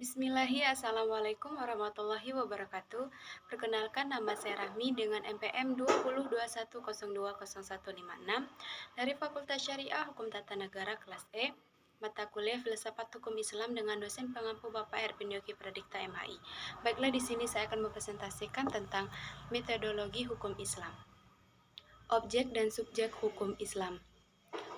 Assalamualaikum warahmatullahi wabarakatuh. Perkenalkan, nama saya Rahmi dengan NPM 2021020156 dari Fakultas Syariah Hukum Tata Negara kelas E, mata kuliah Filsafat Hukum Islam dengan dosen pengampu Bapak Erpindoki Pradikta MHI. Baiklah, di sini saya akan mempresentasikan tentang metodologi hukum Islam. Objek dan subjek hukum Islam.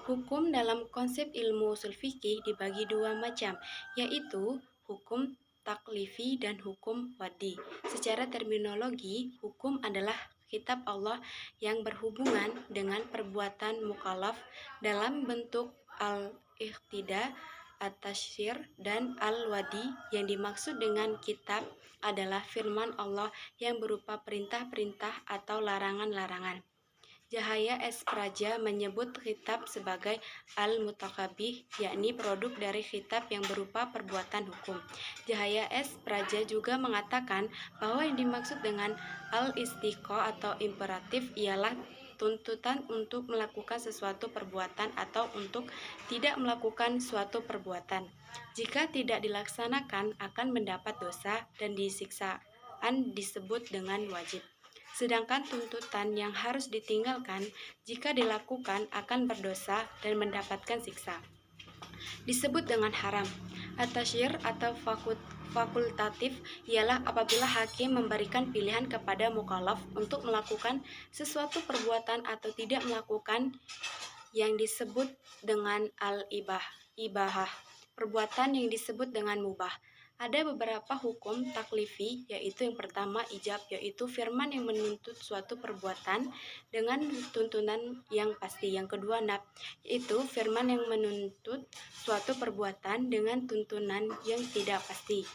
Hukum dalam konsep ilmu usul fikih dibagi dua macam, yaitu hukum taklifi dan hukum wadi. Secara terminologi, hukum adalah kitab Allah yang berhubungan dengan perbuatan mukallaf dalam bentuk al-iqtida, at-tasyir, dan al-wadi. Yang dimaksud dengan kitab adalah firman Allah yang berupa perintah-perintah atau larangan-larangan. Cahaya S. Praja menyebut khitab sebagai al-mutakabih, yakni produk dari khitab yang berupa perbuatan hukum. Cahaya S. Praja juga mengatakan bahwa yang dimaksud dengan al-istiqo atau imperatif ialah tuntutan untuk melakukan sesuatu perbuatan atau untuk tidak melakukan suatu perbuatan. Jika tidak dilaksanakan akan mendapat dosa dan disiksaan disebut dengan wajib. Sedangkan tuntutan yang harus ditinggalkan jika dilakukan akan berdosa dan mendapatkan siksa, disebut dengan haram. At-tasyir atau fakultatif ialah apabila hakim memberikan pilihan kepada mukallaf untuk melakukan sesuatu perbuatan atau tidak melakukan, yang disebut dengan al-ibahah, perbuatan yang disebut dengan mubah. Ada beberapa hukum taklifi, yaitu yang pertama ijab, yaitu firman yang menuntut suatu perbuatan dengan tuntunan yang pasti. Yang kedua naf, yaitu firman yang menuntut suatu perbuatan dengan tuntunan yang tidak pasti.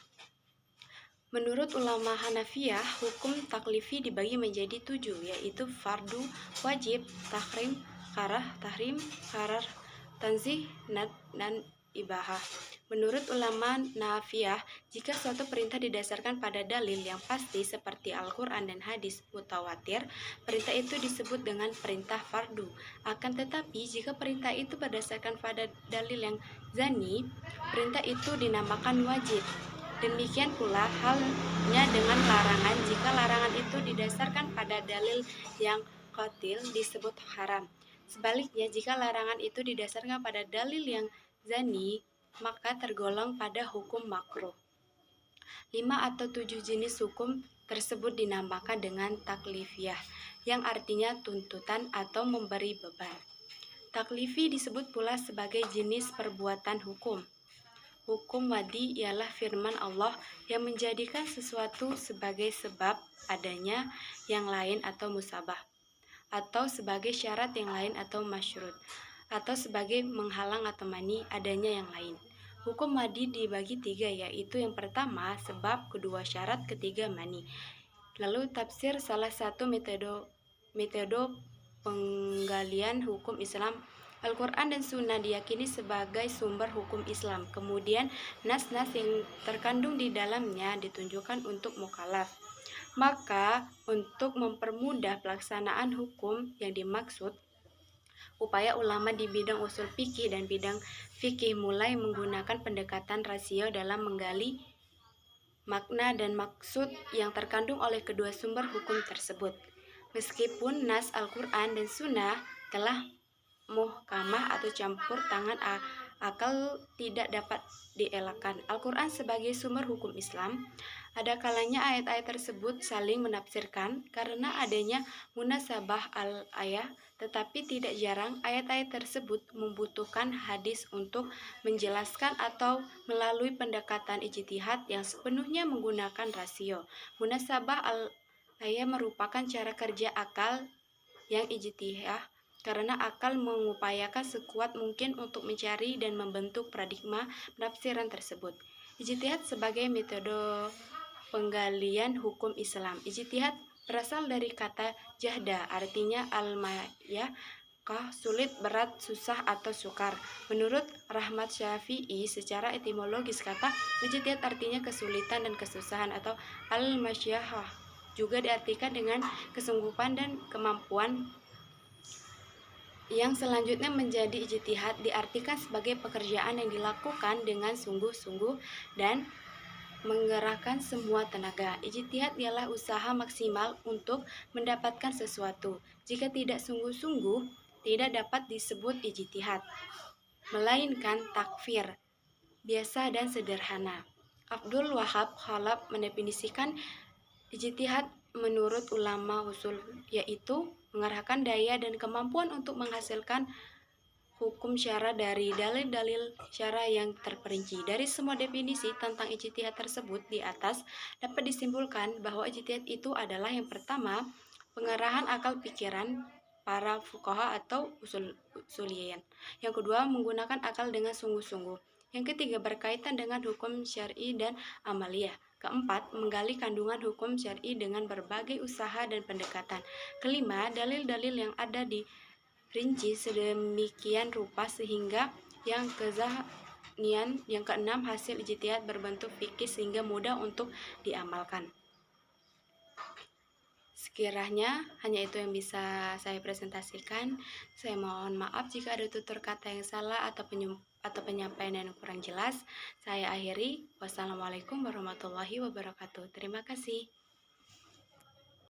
Menurut ulama Hanafiyah, hukum taklifi dibagi menjadi 7, yaitu fardu, wajib, tahrim, karar, tanzih, dan ibahah. Menurut ulama Nafiyah, jika suatu perintah didasarkan pada dalil yang pasti seperti Al-Quran dan hadis mutawatir, perintah itu disebut dengan perintah fardu. Akan tetapi, jika perintah itu berdasarkan pada dalil yang zani, perintah itu dinamakan wajib. Demikian pula halnya dengan larangan. Jika larangan itu didasarkan pada dalil yang qatil, disebut haram. Sebaliknya, jika larangan itu didasarkan pada dalil yang zani, maka tergolong pada hukum makruh. 5 atau 7 jenis hukum tersebut dinamakan dengan taklifiyah, yang artinya tuntutan atau memberi beban. Taklifi disebut pula sebagai jenis perbuatan hukum. Hukum wadi ialah firman Allah yang menjadikan sesuatu sebagai sebab adanya yang lain atau musabah, atau sebagai syarat yang lain atau masyrut, atau sebagai menghalang atau mani adanya yang lain. Hukum wadi dibagi 3, yaitu yang pertama sebab, kedua syarat, ketiga mani. Lalu tafsir salah satu metode penggalian hukum Islam. Al-Quran dan Sunnah diyakini sebagai sumber hukum Islam. Kemudian nas-nas yang terkandung di dalamnya ditunjukkan untuk mukallaf. Maka untuk mempermudah pelaksanaan hukum yang dimaksud, upaya ulama di bidang usul fikih dan bidang fikih mulai menggunakan pendekatan rasio dalam menggali makna dan maksud yang terkandung oleh kedua sumber hukum tersebut. Meskipun nas Al-Quran dan Sunnah telah muhkamah atau campur tangan akal tidak dapat dielakkan Al-Quran sebagai sumber hukum Islam, ada kalanya ayat-ayat tersebut saling menafsirkan karena adanya munasabah al-ayah, tetapi tidak jarang ayat-ayat tersebut membutuhkan hadis untuk menjelaskan atau melalui pendekatan ijtihad yang sepenuhnya menggunakan rasio. Munasabah al-ayah merupakan cara kerja akal yang ijtihad, karena akal mengupayakan sekuat mungkin untuk mencari dan membentuk paradigma penafsiran tersebut. Ijtihad sebagai metode penggalian hukum Islam. Ijtihad berasal dari kata jahda, artinya al-mayah, sulit, berat, susah, atau sukar. Menurut Rahmat Syafi'i, secara etimologis kata ijtihad artinya kesulitan dan kesusahan, atau al-masyahah juga diartikan dengan kesungguhan dan kemampuan. Yang selanjutnya menjadi ijtihad diartikan sebagai pekerjaan yang dilakukan dengan sungguh-sungguh dan mengerahkan semua tenaga. Ijtihad ialah usaha maksimal untuk mendapatkan sesuatu. Jika tidak sungguh-sungguh, tidak dapat disebut ijtihad, melainkan takfir, biasa dan sederhana. Abdul Wahab Khalaf mendefinisikan ijtihad menurut ulama usul, yaitu mengerahkan daya dan kemampuan untuk menghasilkan hukum syara dari dalil-dalil syara yang terperinci. Dari semua definisi tentang ijtihad tersebut di atas, dapat disimpulkan bahwa ijtihad itu adalah yang pertama, pengerahan akal pikiran para fuqaha atau usuliyin. Yang kedua, menggunakan akal dengan sungguh-sungguh. Yang ketiga, berkaitan dengan hukum syar'i dan amaliyah. Keempat, menggali kandungan hukum syar'i dengan berbagai usaha dan pendekatan. Kelima, dalil-dalil yang ada di rinci sedemikian rupa sehingga yang keenam, hasil ijtihad berbentuk fikih sehingga mudah untuk diamalkan. Sekiranya hanya itu yang bisa saya presentasikan. Saya mohon maaf jika ada tutur kata yang salah atau penyampaian yang kurang jelas. Saya akhiri. Wassalamualaikum warahmatullahi wabarakatuh. Terima kasih.